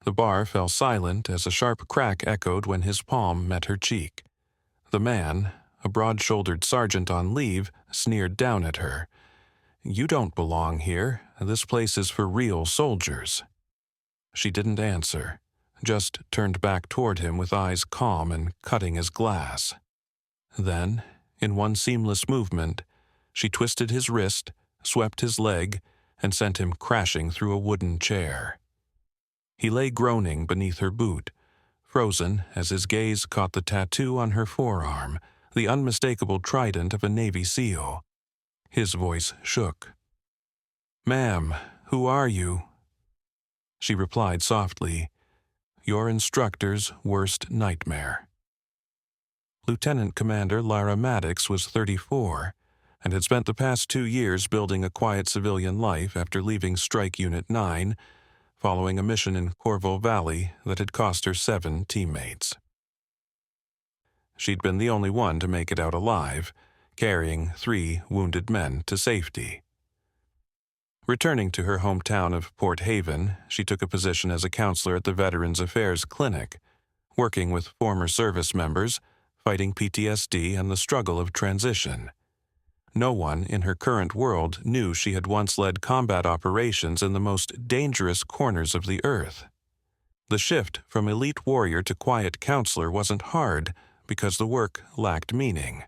The bar fell silent as a sharp crack echoed when his palm met her cheek. The man, a broad-shouldered sergeant on leave, sneered down at her. "You don't belong here. This place is for real soldiers." She didn't answer, just turned back toward him with eyes calm and cutting as glass. Then, in one seamless movement, she twisted his wrist, swept his leg, and sent him crashing through a wooden chair. He lay groaning beneath her boot, frozen as his gaze caught the tattoo on her forearm, the unmistakable trident of a Navy SEAL. His voice shook. "Ma'am, who are you?" She replied softly, "Your instructor's worst nightmare." Lieutenant Commander Lara Maddox was 34 and had spent the past 2 years building a quiet civilian life after leaving Strike Unit 9, following a mission in Corvo Valley that had cost her 7 teammates. She'd been the only one to make it out alive, carrying 3 wounded men to safety. Returning to her hometown of Port Haven, she took a position as a counselor at the Veterans Affairs Clinic, working with former service members, fighting PTSD and the struggle of transition. No one in her current world knew she had once led combat operations in the most dangerous corners of the earth. The shift from elite warrior to quiet counselor wasn't hard because the work lacked meaning,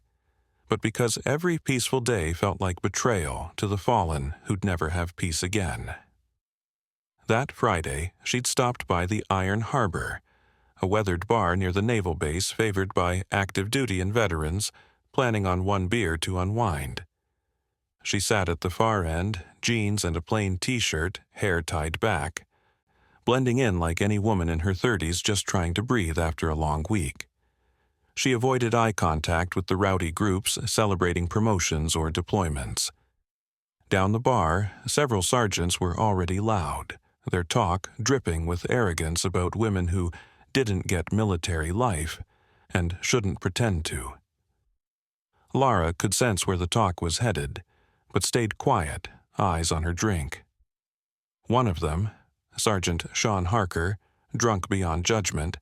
but because every peaceful day felt like betrayal to the fallen who'd never have peace again. That Friday, she'd stopped by the Iron Harbor, a weathered bar near the naval base favored by active duty and veterans, planning on 1 beer to unwind. She sat at the far end, jeans and a plain t-shirt, hair tied back, blending in like any woman in her 30s just trying to breathe after a long week. She avoided eye contact with the rowdy groups celebrating promotions or deployments. Down the bar, several sergeants were already loud, their talk dripping with arrogance about women who didn't get military life and shouldn't pretend to. Lara could sense where the talk was headed, but stayed quiet, eyes on her drink. One of them, Sergeant Sean Harker, drunk beyond judgment,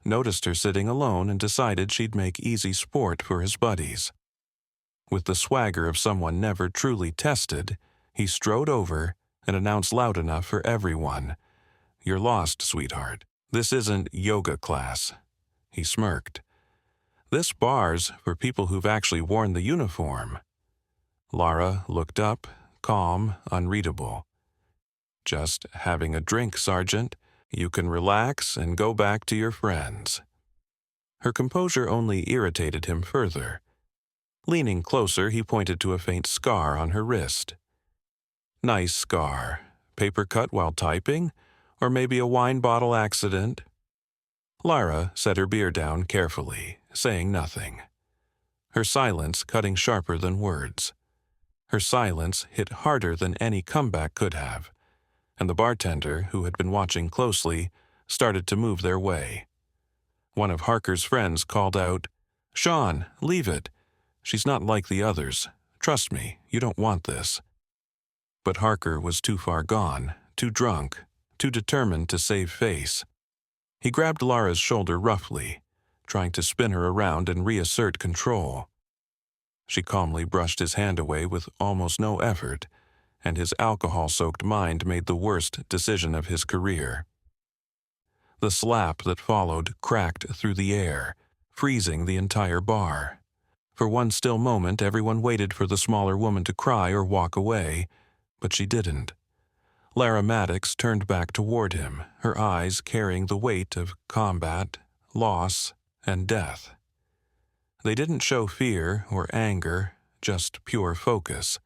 noticed her sitting alone and decided she'd make easy sport for his buddies. With the swagger of someone never truly tested, he strode over and announced loud enough for everyone, "You're lost, sweetheart. This isn't yoga class." He smirked. "This bar's for people who've actually worn the uniform." Lara looked up, calm, unreadable. "Just having a drink, Sergeant. You can relax and go back to your friends." Her composure only irritated him further. Leaning closer, he pointed to a faint scar on her wrist. "Nice scar. Paper cut while typing? Or maybe a wine bottle accident?" Lara set her beer down carefully, saying nothing. Her silence cutting sharper than words. Her silence hit harder than any comeback could have, and the bartender, who had been watching closely, started to move their way. One of Harker's friends called out, "Sean, leave it. She's not like the others. Trust me, you don't want this." But Harker was too far gone, too drunk, too determined to save face. He grabbed Lara's shoulder roughly, trying to spin her around and reassert control. She calmly brushed his hand away with almost no effort, and his alcohol-soaked mind made the worst decision of his career. The slap that followed cracked through the air, freezing the entire bar. For one still moment, everyone waited for the smaller woman to cry or walk away, but she didn't. Lara Maddox turned back toward him, her eyes carrying the weight of combat, loss, and death. They didn't show fear or anger, just pure focus.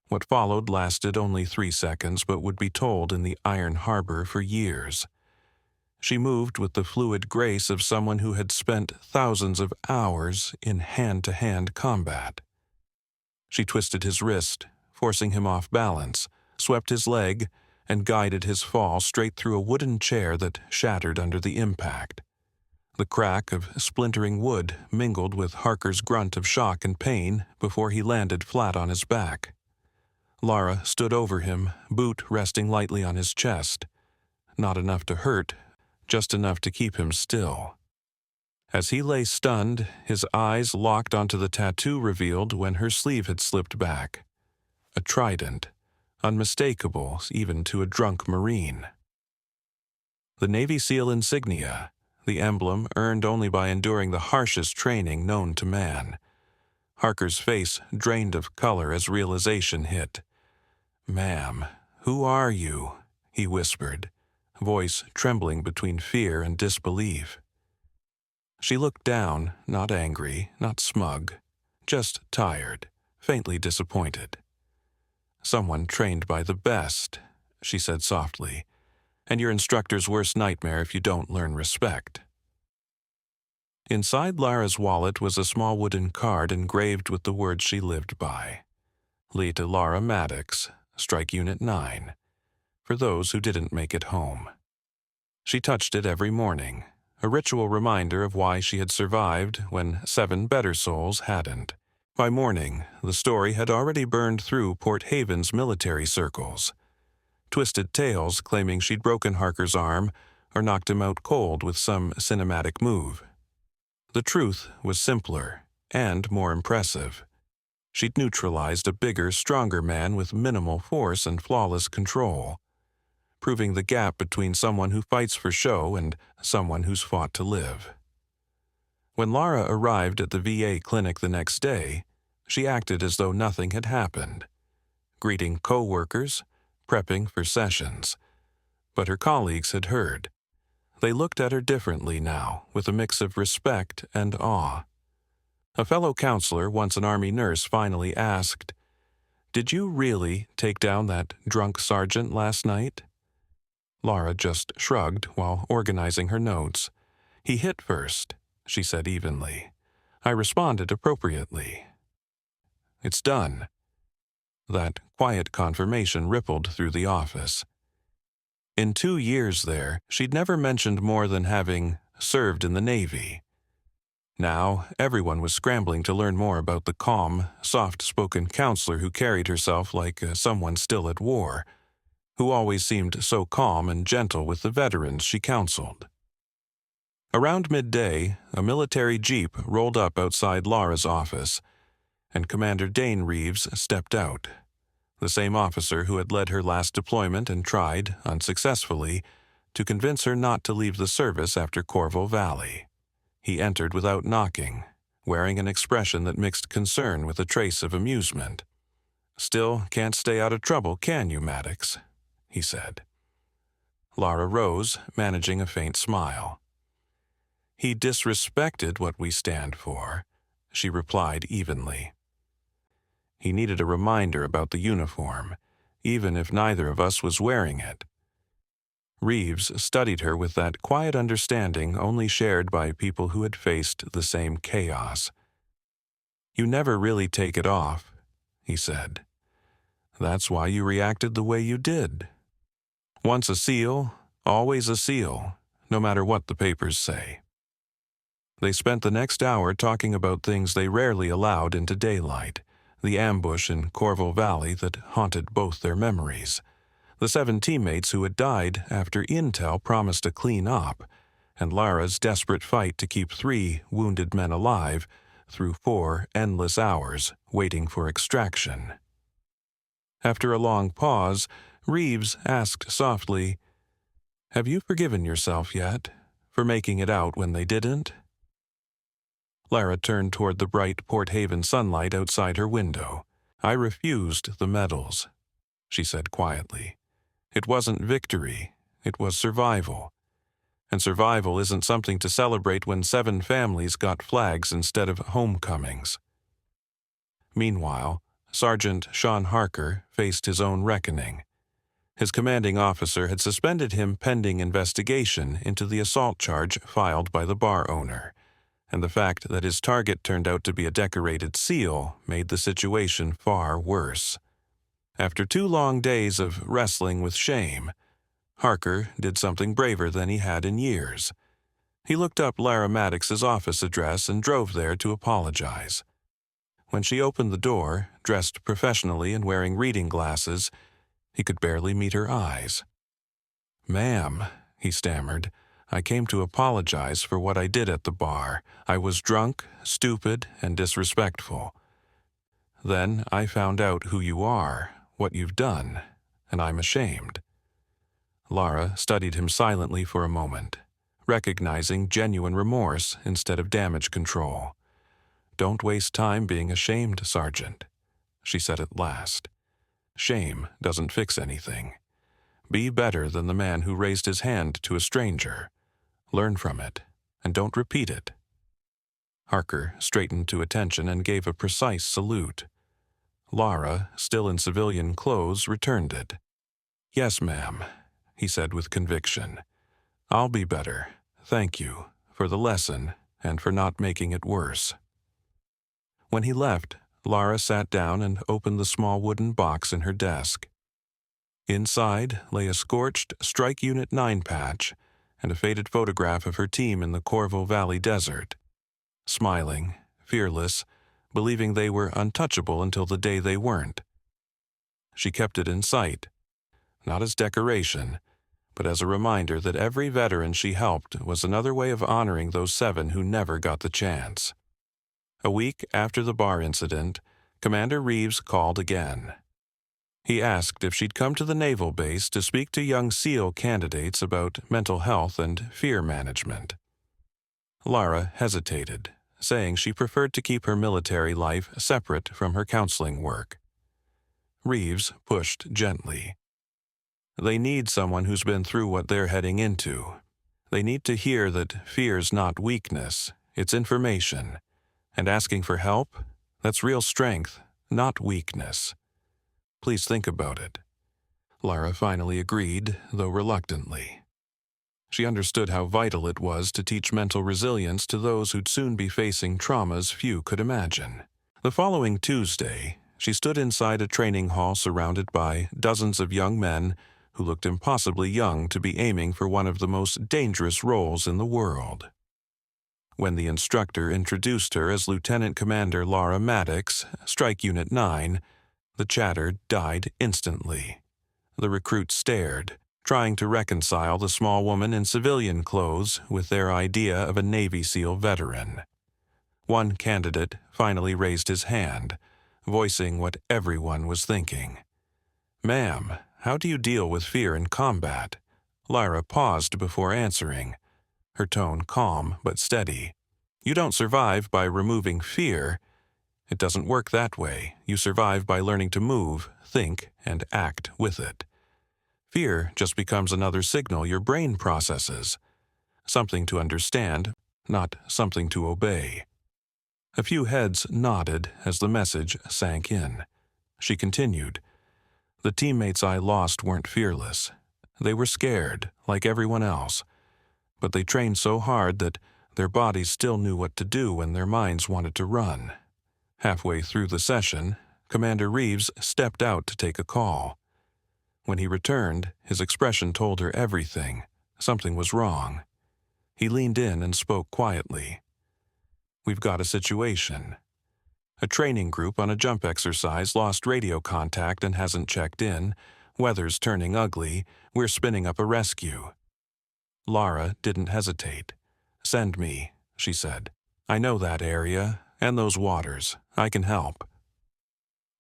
What followed lasted only 3 seconds, but would be told in the Iron Harbor for years. She moved with the fluid grace of someone who had spent thousands of hours in hand-to-hand combat. She twisted his wrist, forcing him off balance, swept his leg, and guided his fall straight through a wooden chair that shattered under the impact. The crack of splintering wood mingled with Harker's grunt of shock and pain before he landed flat on his back. Lara stood over him, boot resting lightly on his chest. not enough to hurt, just enough to keep him still. As he lay stunned, his eyes locked onto the tattoo revealed when her sleeve had slipped back. A trident, unmistakable even to a drunk Marine. The Navy SEAL insignia, the emblem earned only by enduring the harshest training known to man. Harker's face drained of color as realization hit. "Ma'am, who are you?" he whispered, voice trembling between fear and disbelief. She looked down, not angry, not smug, just tired, faintly disappointed. "Someone trained by the best," she said softly, "and your instructor's worst nightmare if you don't learn respect." Inside Lara's wallet was a small wooden card engraved with the words she lived by. "Lee to Lara Maddox, Strike Unit 9, for those who didn't make it home." She touched it every morning, a ritual reminder of why she had survived when 7 better souls hadn't. By morning, the story had already burned through Port Haven's military circles. Twisted tales claiming she'd broken Harker's arm or knocked him out cold with some cinematic move. The truth was simpler and more impressive. She'd neutralized a bigger, stronger man with minimal force and flawless control, proving the gap between someone who fights for show and someone who's fought to live. When Lara arrived at the VA clinic the next day, she acted as though nothing had happened, greeting co-workers, prepping for sessions. But her colleagues had heard. They looked at her differently now, with a mix of respect and awe. A fellow counselor, once an Army nurse, finally asked, "Did you really take down that drunk sergeant last night?" Lara just shrugged while organizing her notes. "He hit first," she said evenly. "I responded appropriately." "It's done." That quiet confirmation rippled through the office. In 2 years there, she'd never mentioned more than having served in the Navy. Now, everyone was scrambling to learn more about the calm, soft-spoken counselor who carried herself like someone still at war, who always seemed so calm and gentle with the veterans she counseled. Around midday, a military jeep rolled up outside Lara's office, and Commander Dane Reeves stepped out, the same officer who had led her last deployment and tried, unsuccessfully, to convince her not to leave the service after Corvo Valley. He entered without knocking, wearing an expression that mixed concern with a trace of amusement. "Still can't stay out of trouble, can you, Maddox?" he said. Lara rose, managing a faint smile. "He disrespected what we stand for," she replied evenly. He needed a reminder about the uniform, even if neither of us was wearing it. Reeves studied her with that quiet understanding only shared by people who had faced the same chaos. "You never really take it off," he said. "That's why you reacted the way you did. Once a SEAL, always a SEAL, no matter what the papers say." They spent the next hour talking about things they rarely allowed into daylight, the ambush in Corvo Valley that haunted both their memories, the 7 teammates who had died after intel promised a clean op, and Lara's desperate fight to keep 3 wounded men alive through 4 endless hours waiting for extraction. After a long pause, Reeves asked softly, "Have you forgiven yourself yet, for making it out when they didn't?" Lara turned toward the bright Port Haven sunlight outside her window. "I refused the medals," she said quietly. "It wasn't victory, it was survival. And survival isn't something to celebrate when 7 families got flags instead of homecomings." Meanwhile, Sergeant Sean Harker faced his own reckoning. His commanding officer had suspended him pending investigation into the assault charge filed by the bar owner, and the fact that his target turned out to be a decorated SEAL made the situation far worse. After 2 long days of wrestling with shame, Harker did something braver than he had in years. He looked up Lara Maddox's office address and drove there to apologize. When she opened the door, dressed professionally and wearing reading glasses, he could barely meet her eyes. "Ma'am," he stammered, "I came to apologize for what I did at the bar. I was drunk, stupid, and disrespectful. Then I found out who you are, what you've done, and I'm ashamed." Lara studied him silently for a moment, recognizing genuine remorse instead of damage control. "Don't waste time being ashamed, Sergeant," she said at last. "Shame doesn't fix anything. Be better than the man who raised his hand to a stranger. Learn from it, and don't repeat it." Harker straightened to attention and gave a precise salute. Lara, still in civilian clothes, returned it. "Yes, ma'am," he said with conviction. "I'll be better. Thank you for the lesson and for not making it worse." When he left, Lara sat down and opened the small wooden box in her desk. Inside lay a scorched Strike Unit 9 patch and a faded photograph of her team in the Corvo Valley desert. Smiling, fearless, believing they were untouchable until the day they weren't. She kept it in sight, not as decoration, but as a reminder that every veteran she helped was another way of honoring those 7 who never got the chance. A week after the bar incident, Commander Reeves called again. He asked if she'd come to the naval base to speak to young SEAL candidates about mental health and fear management. Lara hesitated, saying she preferred to keep her military life separate from her counseling work. Reeves pushed gently. "They need someone who's been through what they're heading into. They need to hear that fear's not weakness, it's information. And asking for help, that's real strength, not weakness. Please think about it." Lara finally agreed, though reluctantly. She understood how vital it was to teach mental resilience to those who'd soon be facing traumas few could imagine. The following Tuesday, she stood inside a training hall surrounded by dozens of young men who looked impossibly young to be aiming for one of the most dangerous roles in the world. When the instructor introduced her as Lieutenant Commander Lara Maddox, Strike Unit 9, the chatter died instantly. The recruits stared, trying to reconcile the small woman in civilian clothes with their idea of a Navy SEAL veteran. One candidate finally raised his hand, voicing what everyone was thinking. "Ma'am, how do you deal with fear in combat?" Lara paused before answering, her tone calm but steady. "You don't survive by removing fear. It doesn't work that way. You survive by learning to move, think, and act with it. Fear just becomes another signal your brain processes. Something to understand, not something to obey." A few heads nodded as the message sank in. She continued, "The teammates I lost weren't fearless. They were scared, like everyone else. But they trained so hard that their bodies still knew what to do when their minds wanted to run." Halfway through the session, Commander Reeves stepped out to take a call. When he returned, his expression told her everything. Something was wrong. He leaned in and spoke quietly. "We've got a situation. A training group on a jump exercise lost radio contact and hasn't checked in. Weather's turning ugly. We're spinning up a rescue." Lara didn't hesitate. "Send me," she said. "I know that area and those waters. I can help."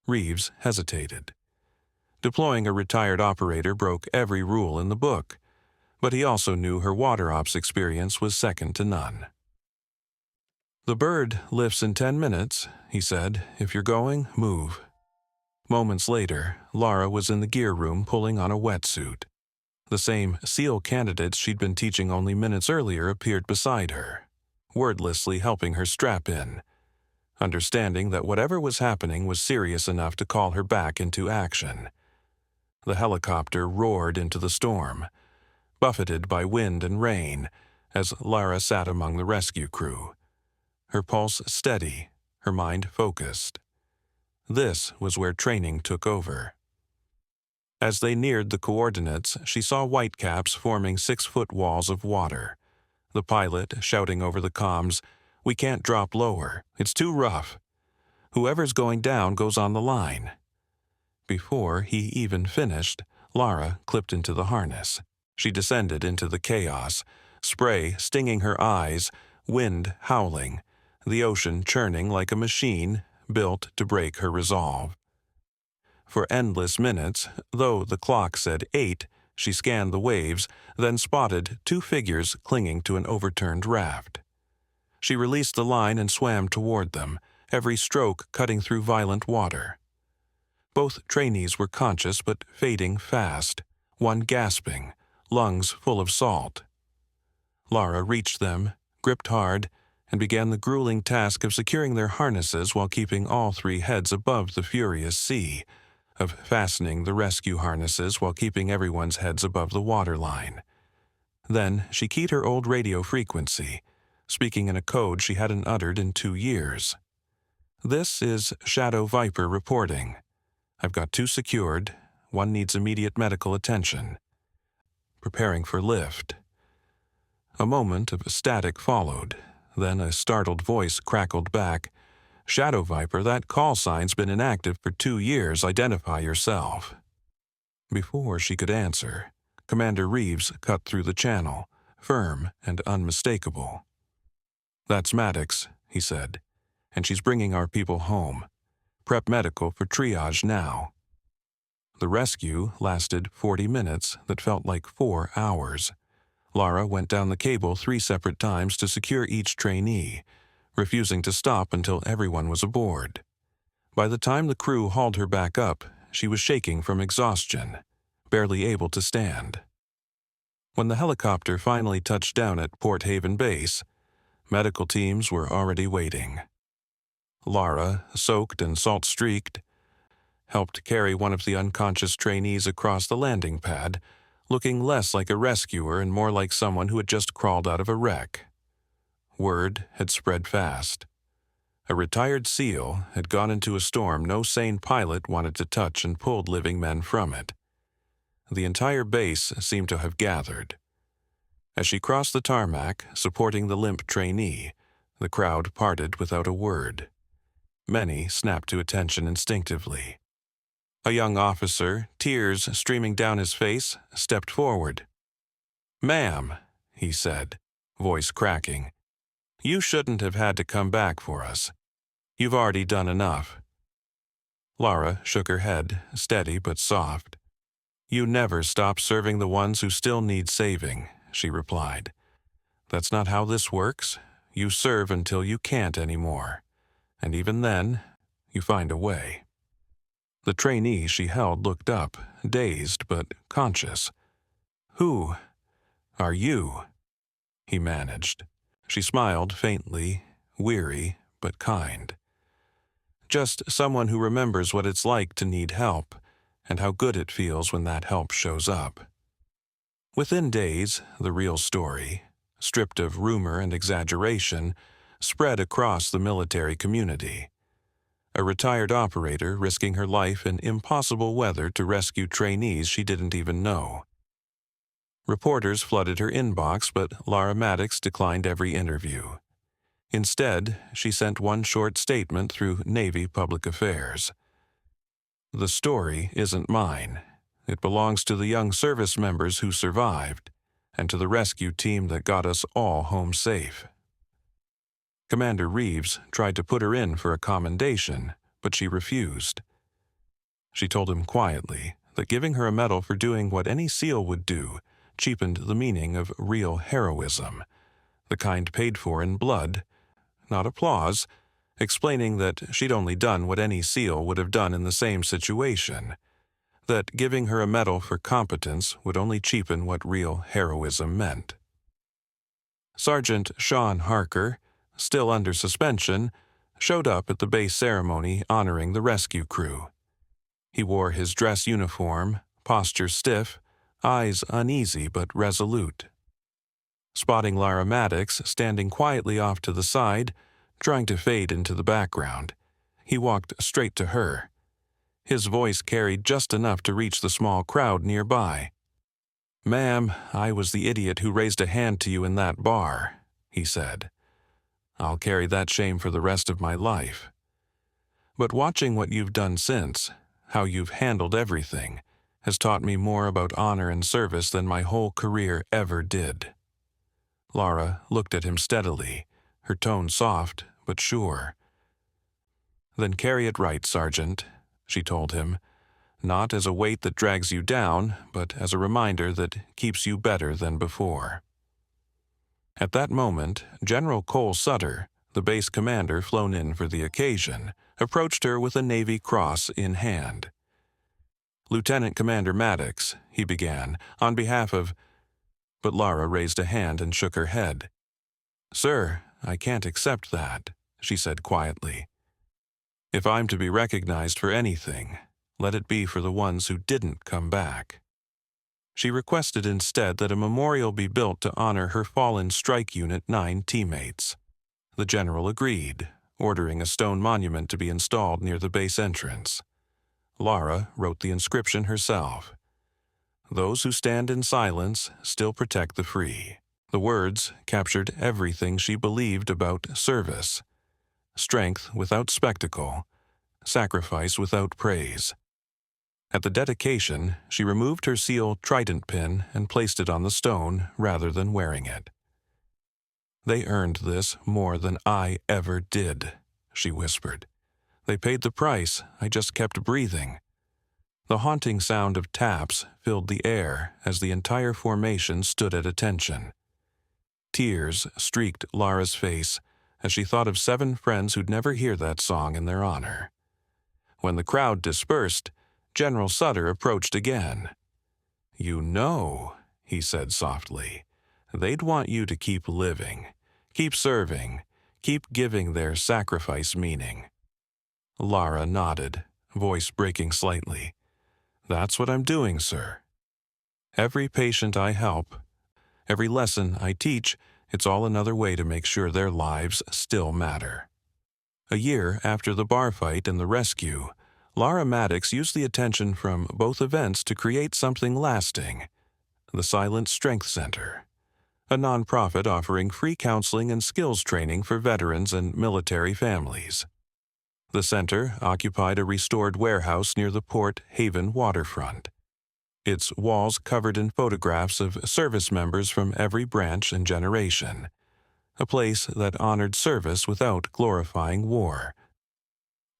Reeves hesitated. Deploying a retired operator broke every rule in the book, but he also knew her water ops experience was second to none. "The bird lifts in 10 minutes, he said. "If you're going, move." Moments later, Lara was in the gear room pulling on a wetsuit. The same SEAL candidates she'd been teaching only minutes earlier appeared beside her, wordlessly helping her strap in, understanding that whatever was happening was serious enough to call her back into action. The helicopter roared into the storm, buffeted by wind and rain, as Lara sat among the rescue crew, her pulse steady, her mind focused. This was where training took over. As they neared the coordinates, she saw whitecaps forming 6-foot walls of water. The pilot shouting over the comms, "We can't drop lower. It's too rough. Whoever's going down goes on the line." Before he even finished, Lara clipped into the harness. She descended into the chaos, spray stinging her eyes, wind howling, the ocean churning like a machine built to break her resolve. For endless minutes, though the clock said 8, she scanned the waves, then spotted 2 figures clinging to an overturned raft. She released the line and swam toward them, every stroke cutting through violent water. Both trainees were conscious but fading fast, one gasping, lungs full of salt. Lara reached them, gripped hard, and began the grueling task of securing their harnesses while keeping all 3 heads above the furious sea, of fastening the rescue harnesses while keeping everyone's heads above the waterline. Then she keyed her old radio frequency, speaking in a code she hadn't uttered in 2 years. "This is Shadow Viper reporting. I've got 2 secured. One needs immediate medical attention. Preparing for lift." A moment of static followed. Then a startled voice crackled back, "Shadow Viper, that call sign's been inactive for 2 years. Identify yourself." Before she could answer, Commander Reeves cut through the channel, firm and unmistakable. "That's Maddox," he said, "and she's bringing our people home. Prep medical for triage now." The rescue lasted 40 minutes that felt like 4 hours. Lara went down the cable 3 separate times to secure each trainee, refusing to stop until everyone was aboard. By the time the crew hauled her back up, she was shaking from exhaustion, barely able to stand. When the helicopter finally touched down at Port Haven Base, medical teams were already waiting. Lara, soaked and salt-streaked, helped carry one of the unconscious trainees across the landing pad, looking less like a rescuer and more like someone who had just crawled out of a wreck. Word had spread fast. A retired SEAL had gone into a storm no sane pilot wanted to touch and pulled living men from it. The entire base seemed to have gathered. As she crossed the tarmac, supporting the limp trainee, the crowd parted without a word. Many snapped to attention instinctively. A young officer, tears streaming down his face, stepped forward. "Ma'am," he said, voice cracking, "you shouldn't have had to come back for us. You've already done enough." Lara shook her head, steady but soft. "You never stop serving the ones who still need saving," she replied. "That's not how this works. You serve until you can't anymore. And even then, you find a way." The trainee she held looked up, dazed but conscious. "Who are you?" he managed. She smiled faintly, weary but kind. "Just someone who remembers what it's like to need help, and how good it feels when that help shows up." Within days, the real story, stripped of rumor and exaggeration, spread across the military community. A retired operator risking her life in impossible weather to rescue trainees she didn't even know. Reporters flooded her inbox, but Lara Maddox declined every interview. Instead, she sent one short statement through Navy Public Affairs. "The story isn't mine. It belongs to the young service members who survived, and to the rescue team that got us all home safe." Commander Reeves tried to put her in for a commendation, but she refused. She told him quietly that giving her a medal for doing what any SEAL would do cheapened the meaning of real heroism, the kind paid for in blood, not applause, explaining that she'd only done what any SEAL would have done in the same situation, that giving her a medal for competence would only cheapen what real heroism meant. Sergeant Sean Harker, still under suspension, showed up at the base ceremony honoring the rescue crew. He wore his dress uniform, posture stiff, eyes uneasy but resolute. Spotting Lara Maddox standing quietly off to the side, trying to fade into the background, he walked straight to her. His voice carried just enough to reach the small crowd nearby. "Ma'am, I was the idiot who raised a hand to you in that bar," he said. "I'll carry that shame for the rest of my life. But watching what you've done since, how you've handled everything, has taught me more about honor and service than my whole career ever did." Lara looked at him steadily, her tone soft but sure. "Then carry it right, Sergeant," she told him, "not as a weight that drags you down, but as a reminder that keeps you better than before." At that moment, General Cole Sutter, the base commander flown in for the occasion, approached her with a Navy Cross in hand. "Lieutenant Commander Maddox," he began, "on behalf of—" But Lara raised a hand and shook her head. "Sir, I can't accept that," she said quietly. "If I'm to be recognized for anything, let it be for the ones who didn't come back." She requested instead that a memorial be built to honor her fallen Strike Unit 9 teammates. The general agreed, ordering a stone monument to be installed near the base entrance. Lara wrote the inscription herself. "Those who stand in silence still protect the free." The words captured everything she believed about service: strength without spectacle, sacrifice without praise. At the dedication, she removed her seal trident pin and placed it on the stone rather than wearing it. "They earned this more than I ever did," she whispered. "They paid the price, I just kept breathing." The haunting sound of taps filled the air as the entire formation stood at attention. Tears streaked Lara's face as she thought of 7 friends who'd never hear that song in their honor. When the crowd dispersed, General Sutter approached again. "You know," he said softly, "they'd want you to keep living, keep serving, keep giving their sacrifice meaning." Lara nodded, voice breaking slightly. "That's what I'm doing, sir. Every patient I help, every lesson I teach, it's all another way to make sure their lives still matter." A year after the bar fight and the rescue, Lara Maddox used the attention from both events to create something lasting: the Silent Strength Center, a nonprofit offering free counseling and skills training for veterans and military families. The center occupied a restored warehouse near the Port Haven waterfront, its walls covered in photographs of service members from every branch and generation, a place that honored service without glorifying war.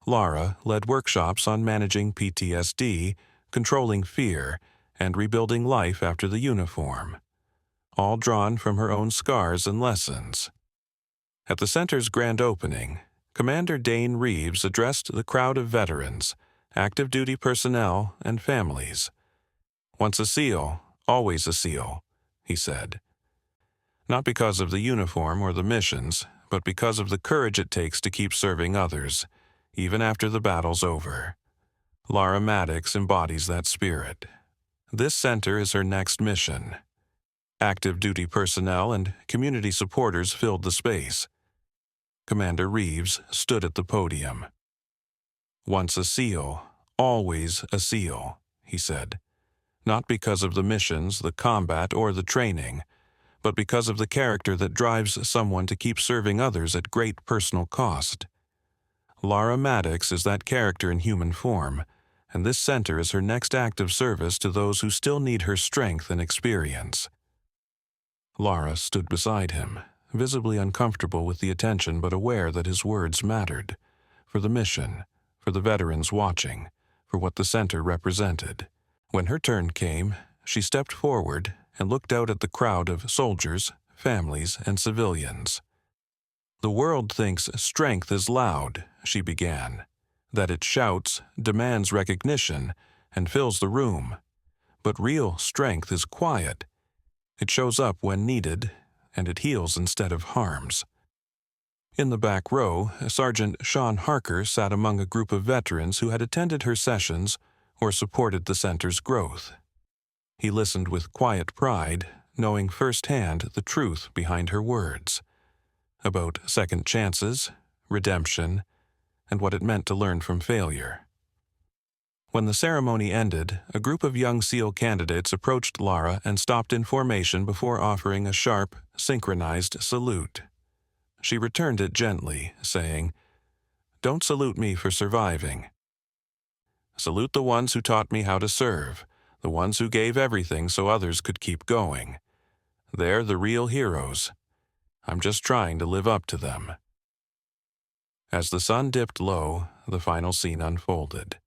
Lara led workshops on managing PTSD, controlling fear, and rebuilding life after the uniform, all drawn from her own scars and lessons. At the center's grand opening, Commander Dane Reeves addressed the crowd of veterans, active duty personnel, and families. "Once a SEAL, always a SEAL," he said. "Not because of the uniform or the missions, but because of the courage it takes to keep serving others, even after the battle's over." Lara Maddox embodies that spirit. This center is her next mission. Active duty personnel and community supporters filled the space. Commander Reeves stood at the podium. "Once a SEAL, always a SEAL," he said. "Not because of the missions, the combat, or the training, but because of the character that drives someone to keep serving others at great personal cost. Lara Maddox is that character in human form, and this center is her next act of service to those who still need her strength and experience." Lara stood beside him, visibly uncomfortable with the attention but aware that his words mattered, for the mission, for the veterans watching, for what the center represented. When her turn came, she stepped forward and looked out at the crowd of soldiers, families, and civilians. "The world thinks strength is loud," she began, "that it shouts, demands recognition, and fills the room. But real strength is quiet. It shows up when needed, and it heals instead of harms." In the back row, Sergeant Sean Harker sat among a group of veterans who had attended her sessions or supported the center's growth. He listened with quiet pride, knowing firsthand the truth behind her words, about second chances, redemption, and what it meant to learn from failure. When the ceremony ended, a group of young SEAL candidates approached Lara and stopped in formation before offering a sharp, synchronized salute. She returned it gently, saying, "Don't salute me for surviving. Salute the ones who taught me how to serve, the ones who gave everything so others could keep going. They're the real heroes. I'm just trying to live up to them. As the sun dipped low, the final scene unfolded.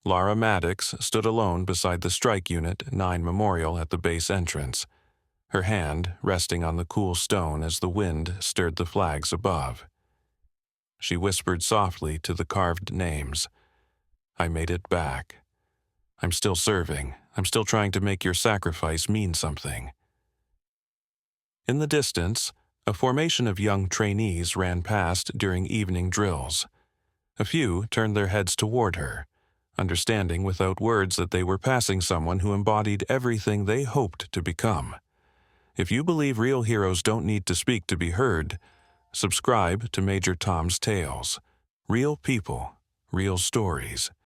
Lara Maddox stood alone beside the Strike Unit 9 memorial at the base entrance, her hand resting on the cool stone as the wind stirred the flags above. She whispered softly to the carved names, "I made it back. I'm still serving. I'm still trying to make your sacrifice mean something." In the distance, a formation of young trainees ran past during evening drills. A few turned their heads toward her, understanding without words that they were passing someone who embodied everything they hoped to become. If you believe real heroes don't need to speak to be heard, subscribe to Major Tom's Tales. Real people, real stories.